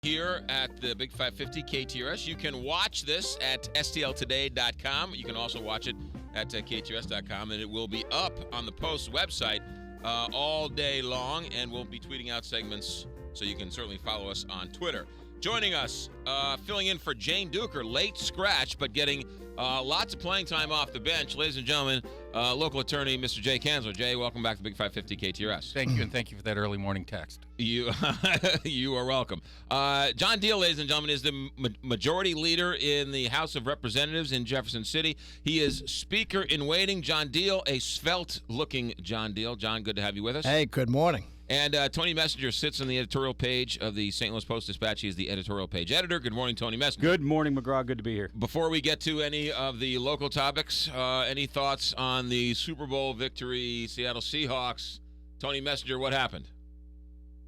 Here at the Big 550 KTRS. You can watch this at stltoday.com. You can also watch it at ktrs.com, and it will be up on the Post website all day long, and we'll be tweeting out segments, so you can certainly follow us on Twitter. Joining us, filling in for Jane Duker, late scratch, but getting lots of playing time off the bench. Ladies and gentlemen, local attorney, Mr. Jay Kanzler. Jay, welcome back to Big 550 KTRS. Thank you, and thank you for that early morning text. You are welcome. John Diehl, ladies and gentlemen, is the majority leader in the House of Representatives in Jefferson City. He is Speaker in waiting. John Diehl, a svelte-looking John Diehl. John, good to have you with us. Hey, good morning. And Tony Messenger sits on the editorial page of the St. Louis Post-Dispatch. He is the editorial page editor. Good morning, Tony Messenger. Good morning, McGraw. Good to be here. Before we get to any of the local topics, any thoughts on the Super Bowl victory, Seattle Seahawks? Tony Messenger, what happened?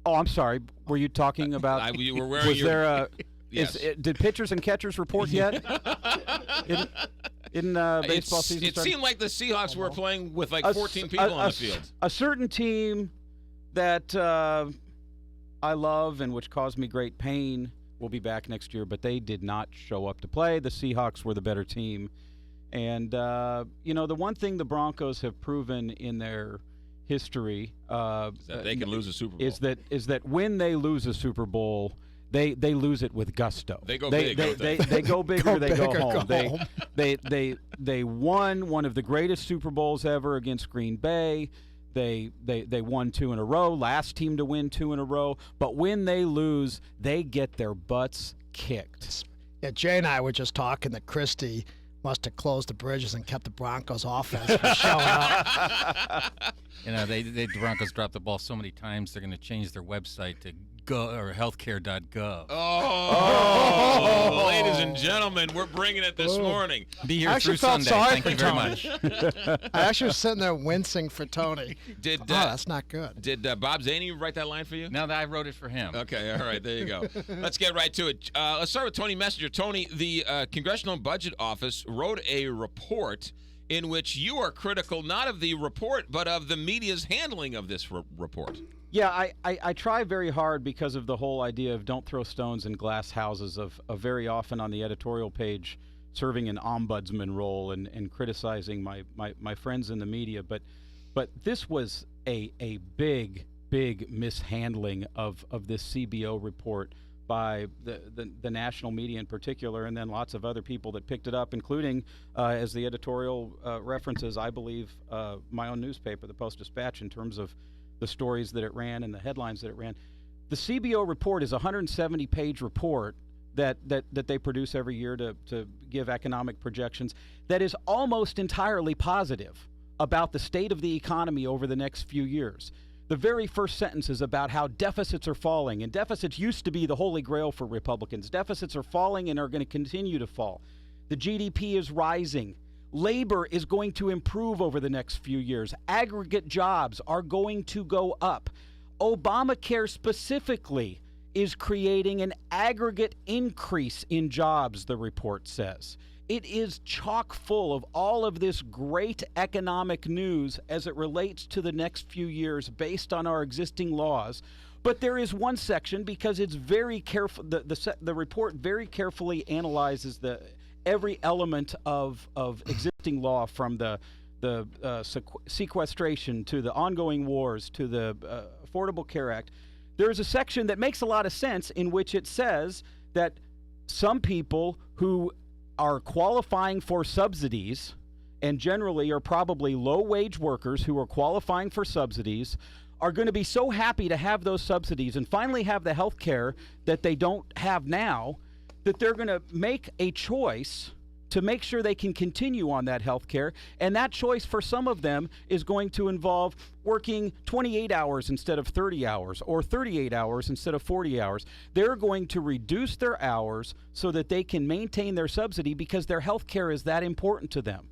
Oh, I'm sorry. Were you talking about? You were wearing was your. There a? Yes. Did pitchers and catchers report yet? in baseball season? It seemed like the Seahawks were playing with like 14 people on the field. A certain team that I love and which caused me great pain will be back next year, but they did not show up to play. The Seahawks were the better team. And, the one thing the Broncos have proven in their history is that they can lose a Super Bowl. Is that when they lose a Super Bowl, they lose it with gusto. They go big. They go big or they go home. Go home. They won one of the greatest Super Bowls ever against Green Bay. They won 2 in a row, last team to win 2 in a row. But when they lose, they get their butts kicked. Yeah, Jay and I were just talking that Christie must have closed the bridges and kept the Broncos offense from showing up. The Broncos dropped the ball so many times, they're going to change their website to healthcare.gov. Oh, ladies and gentlemen, we're bringing it this morning. Be here I through felt Sunday. sorry Thank for you very Tony. much. I actually was sitting there wincing for Tony. That's not good. Did Bob Zaney write that line for you? Now that I wrote it for him. Okay, all right, there you go. Let's get right to it. Let's start with Tony Messenger. Tony, the Congressional Budget Office wrote a report in which you are critical not of the report, but of the media's handling of this report. Yeah, I try very hard because of the whole idea of don't throw stones in glass houses, of very often on the editorial page serving an ombudsman role and criticizing my friends in the media. But this was a big mishandling of this CBO report by the national media in particular, and then lots of other people that picked it up, including, as the editorial references, I believe, my own newspaper, the Post-Dispatch, in terms of the stories that it ran and the headlines that it ran. The CBO report is a 170-page report that they produce every year to give economic projections that is almost entirely positive about the state of the economy over the next few years. The very first sentence is about how deficits are falling, and deficits used to be the holy grail for Republicans. Deficits are falling and are going to continue to fall. The GDP is rising. Labor is going to improve over the next few years. Aggregate jobs are going to go up. Obamacare specifically is creating an aggregate increase in jobs, the report says. It is chock full of all of this great economic news as it relates to the next few years based on our existing laws. But there is one section, because it's very careful, the report very carefully analyzes every element of existing law, from the sequestration to the ongoing wars to the Affordable Care Act. There is a section that makes a lot of sense in which it says that some people who are qualifying for subsidies, and generally are probably low-wage workers who are qualifying for subsidies, are going to be so happy to have those subsidies and finally have the health care that they don't have now, that they're going to make a choice to make sure they can continue on that health care. And that choice for some of them is going to involve working 28 hours instead of 30 hours, or 38 hours instead of 40 hours. They're going to reduce their hours so that they can maintain their subsidy because their health care is that important to them.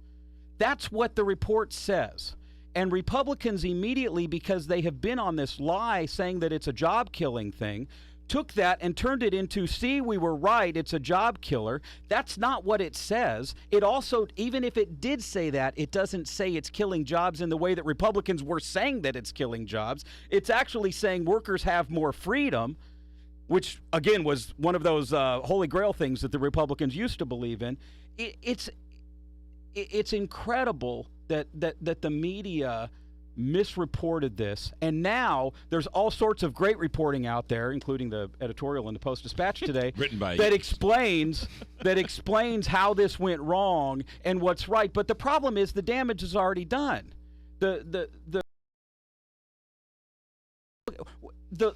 That's what the report says. And Republicans immediately, because they have been on this lie saying that it's a job-killing thing, took that and turned it into, see, we were right, it's a job killer. That's not what it says. It also, even if it did say that, it doesn't say it's killing jobs in the way that Republicans were saying that it's killing jobs. It's actually saying workers have more freedom. which, again, was one of those holy grail things that the Republicans used to believe in. It's incredible that the media misreported this, and now there's all sorts of great reporting out there, including the editorial in the Post-Dispatch today, written by that you. explains how this went wrong and what's right. But the problem is the damage is already done. The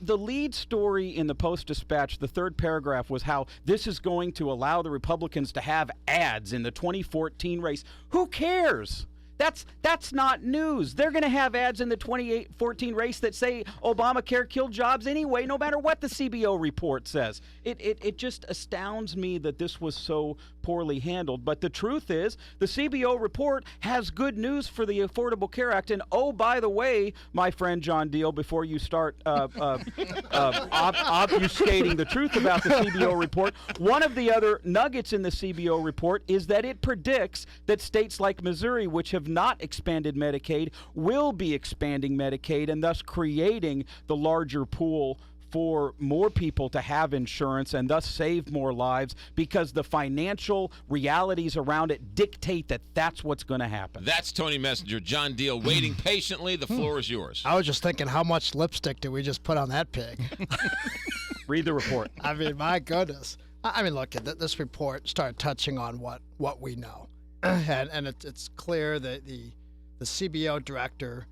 lead story in the Post-Dispatch, the third paragraph, was how this is going to allow the Republicans to have ads in the 2014 race. Who cares? That's not news. They're going to have ads in the 2014 race that say Obamacare killed jobs anyway, no matter what the CBO report says. It just astounds me that this was so poorly handled. But the truth is, the CBO report has good news for the Affordable Care Act. And oh, by the way, my friend John Diehl, before you start obfuscating the truth about the CBO report, one of the other nuggets in the CBO report is that it predicts that states like Missouri, which have not expanded Medicaid, will be expanding Medicaid, and thus creating the larger pool for more people to have insurance and thus save more lives, because the financial realities around it dictate that that's what's going to happen. That's Tony Messenger. John Diehl waiting patiently. The floor is yours. I was just thinking, how much lipstick did we just put on that pig? Read the report. I mean, my goodness. I mean, look, this report started touching on what we know. And it's clear that the CBO director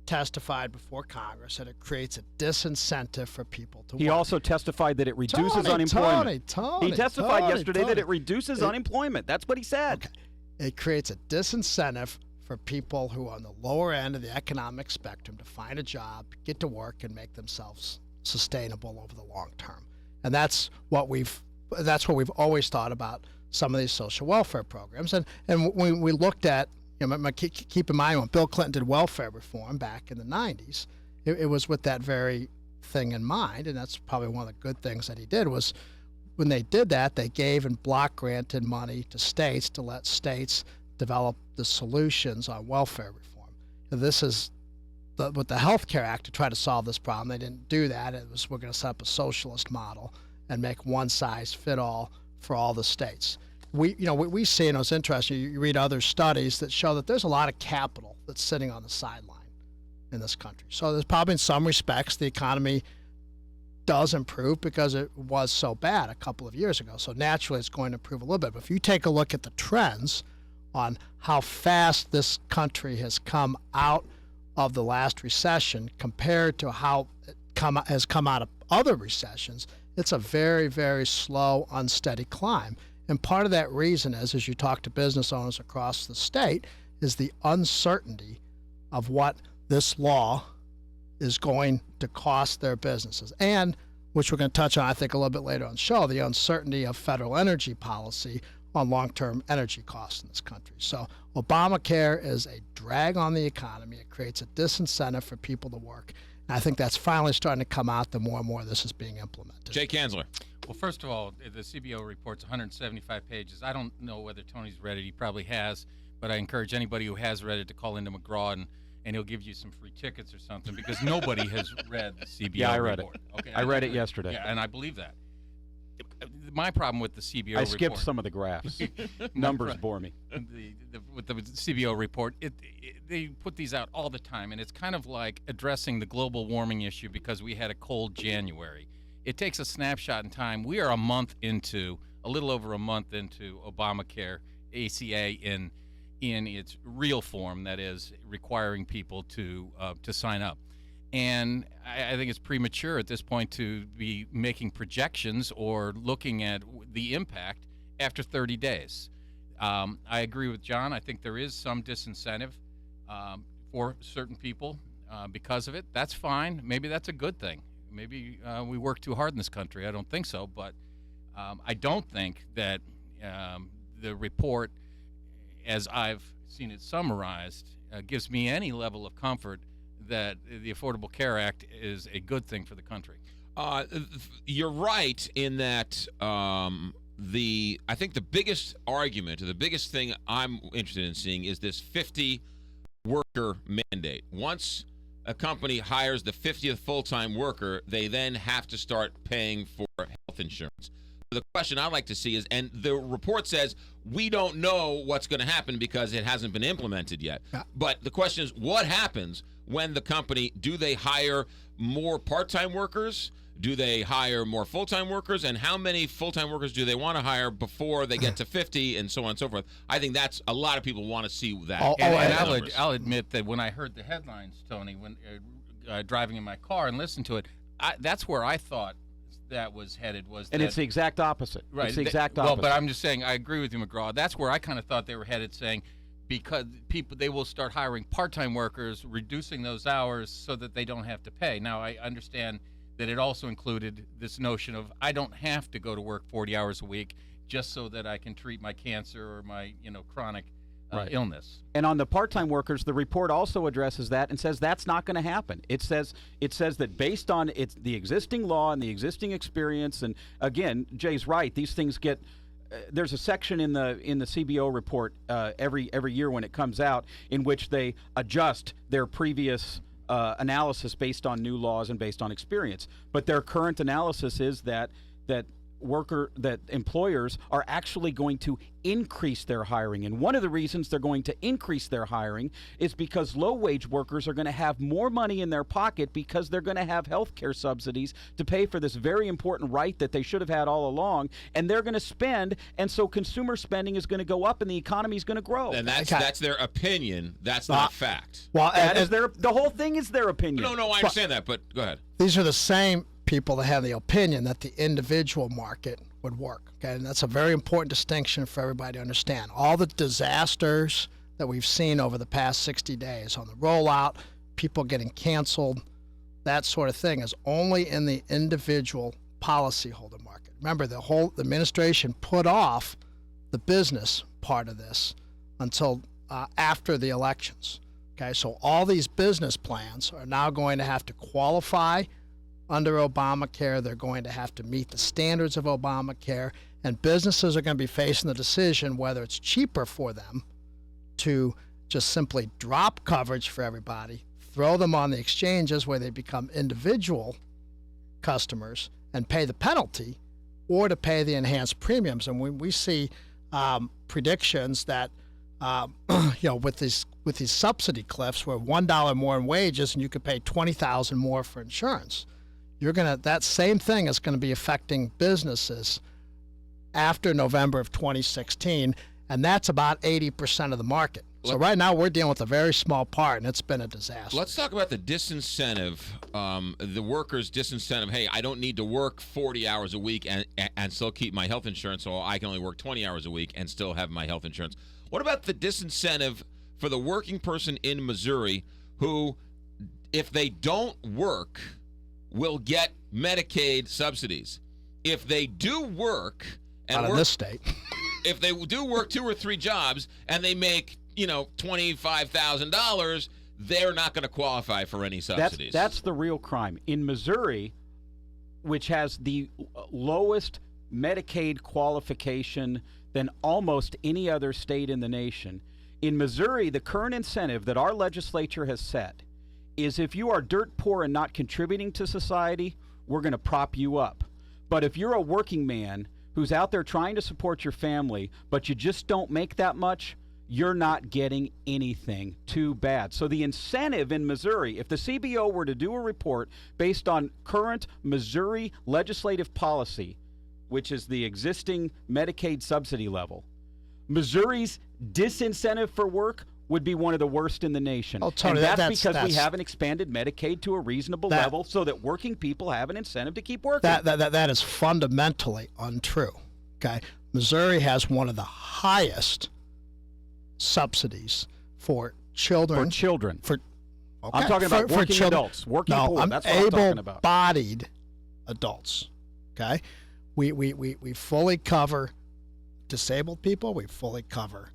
testified before Congress that it creates a disincentive for people to work. He also testified that it reduces unemployment. Tony, he testified yesterday Tony. that it reduces unemployment. That's what he said. Okay. It creates a disincentive for people who are on the lower end of the economic spectrum to find a job, get to work, and make themselves sustainable over the long term. And that's what we've always thought about some of these social welfare programs. And when we looked at, keep in mind, when Bill Clinton did welfare reform back in the 90s, it was with that very thing in mind. And that's probably one of the good things that he did was when they did that, they gave and block granted money to states to let states develop the solutions on welfare reform. And this is with the Health Care Act to try to solve this problem. They didn't do that. It was, we're going to set up a socialist model and make one size fit all for all the states. We see, and it was interesting, you read other studies that show that there's a lot of capital that's sitting on the sideline in this country. So there's probably in some respects the economy does improve because it was so bad a couple of years ago. So naturally it's going to improve a little bit. But if you take a look at the trends on how fast this country has come out of the last recession compared to how it has come out of other recessions, it's a very, very slow, unsteady climb. And part of that reason is, as you talk to business owners across the state, is the uncertainty of what this law is going to cost their businesses. And, which we're going to touch on, I think, a little bit later on the show, the uncertainty of federal energy policy on long-term energy costs in this country. So Obamacare is a drag on the economy. It creates a disincentive for people to work. And I think that's finally starting to come out the more and more this is being implemented. Jay Kanzler. Well, first of all, the CBO report's 175 pages. I don't know whether Tony's read it. He probably has, but I encourage anybody who has read it to call into McGraw, and he'll give you some free tickets or something, because nobody has read the CBO report. Yeah, I read it. Okay, I read it yesterday. Yeah, and I believe that. My problem with the CBO report... I skipped some of the graphs. Numbers bore me. With the CBO report, they put these out all the time, and it's kind of like addressing the global warming issue because we had a cold January. It takes a snapshot in time. We are a little over a month into Obamacare, ACA in its real form, that is, requiring people to sign up. And I think it's premature at this point to be making projections or looking at the impact after 30 days. I agree with John. I think there is some disincentive for certain people because of it. That's fine. Maybe that's a good thing. Maybe we work too hard in this country. I don't think so. But I don't think that the report, as I've seen it summarized, gives me any level of comfort that the Affordable Care Act is a good thing for the country. You're right in that I think the biggest argument, or the biggest thing I'm interested in seeing, is this 50 worker mandate. Once a company hires the 50th full-time worker, they then have to start paying for health insurance. The question I'd like to see is, and the report says we don't know what's going to happen because it hasn't been implemented yet. Yeah. But the question is, what happens when the company, do they hire more part-time workers? Do they hire more full-time workers? And how many full-time workers do they want to hire before they get to 50 and so on and so forth? I think that's a lot of people want to see that. And I'll admit that when I heard the headlines, Tony, when driving in my car and listened to it, that's where I thought that was headed. And it's the exact opposite. Right. It's the exact opposite. Well, but I'm just saying, I agree with you, McGraw. That's where I kind of thought they were headed, saying because they will start hiring part-time workers, reducing those hours so that they don't have to pay. Now, I understand that it also included this notion of I don't have to go to work 40 hours a week just so that I can treat my cancer or my chronic illness. And on the part-time workers, the report also addresses that and says that's not going to happen. It says that based on the existing law and the existing experience, and again, Jay's right. These things get. There's a section in the CBO report every year when it comes out in which they adjust their previous analysis based on new laws and based on experience. But their current analysis is that employers are actually going to increase their hiring. And one of the reasons they're going to increase their hiring is because low-wage workers are going to have more money in their pocket because they're going to have health care subsidies to pay for this very important right that they should have had all along, and they're going to spend, and so consumer spending is going to go up and the economy is going to grow. And that's their opinion. That's not fact. Well, the whole thing is their opinion. No, I understand that, but go ahead. These are the same people that have the opinion that the individual market would work. Okay, and that's a very important distinction for everybody to understand. All the disasters that we've seen over the past 60 days on the rollout, people getting canceled, that sort of thing is only in the individual policyholder market. Remember, the administration put off the business part of this until after the elections. Okay, so all these business plans are now going to have to qualify under Obamacare. They're going to have to meet the standards of Obamacare, and businesses are going to be facing the decision whether it's cheaper for them to just simply drop coverage for everybody, throw them on the exchanges where they become individual customers and pay the penalty, or to pay the enhanced premiums. And we see predictions that with these subsidy cliffs where $1 more in wages and you could pay $20,000 more for insurance, that same thing is going to be affecting businesses after November of 2016, and that's about 80% of the market. So right now we're dealing with a very small part, and it's been a disaster. Let's talk about the disincentive, the workers' disincentive. Hey, I don't need to work 40 hours a week and still keep my health insurance, so I can only work 20 hours a week and still have my health insurance. What about the disincentive for the working person in Missouri who, if they don't work, will get Medicaid subsidies? If they do work in this state, if they do work 2 or 3 jobs and they make $25,000, they're not going to qualify for any subsidies. That's the real crime in Missouri, which has the lowest Medicaid qualification than almost any other state in the nation. In Missouri, the current incentive that our legislature has set is if you are dirt poor and not contributing to society, we're going to prop you up. But if you're a working man who's out there trying to support your family, but you just don't make that much, you're not getting anything. Too bad. So the incentive in Missouri, if the CBO were to do a report based on current Missouri legislative policy, which is the existing Medicaid subsidy level, Missouri's disincentive for work would be one of the worst in the nation. Oh, Tony, and that's because we haven't expanded Medicaid to a reasonable level so that working people have an incentive to keep working. That is fundamentally untrue. Okay, Missouri has one of the highest subsidies for children. I'm talking about working adults. Working poor. That's what I'm talking about. Able-bodied adults. Okay, we fully cover disabled people. We fully cover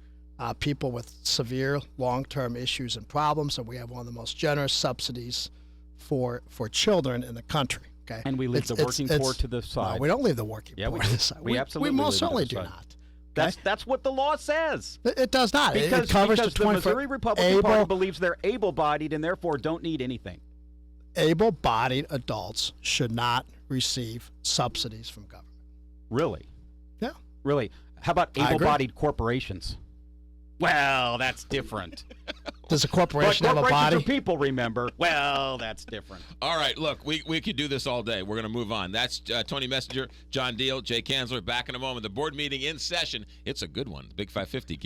people with severe long-term issues and problems, and we have one of the most generous subsidies for children in the country. Okay, and we leave the working poor to the side. No, we don't leave the working poor to the side. We absolutely most certainly do not. That's what the law says. It does not. Because, it covers because the Missouri Republican Party believes they're able-bodied and therefore don't need anything. Able-bodied adults should not receive subsidies from government. Really? Yeah. Really? How about I agree. able-bodied corporations? Well, that's different. Does a corporation But have a corporations body? are people, remember? Well, that's different. All right, look, we could do this all day. We're going to move on. That's Tony Messenger, John Diehl, Jay Kanzler, back in a moment. The board meeting in session. It's a good one. Big 550.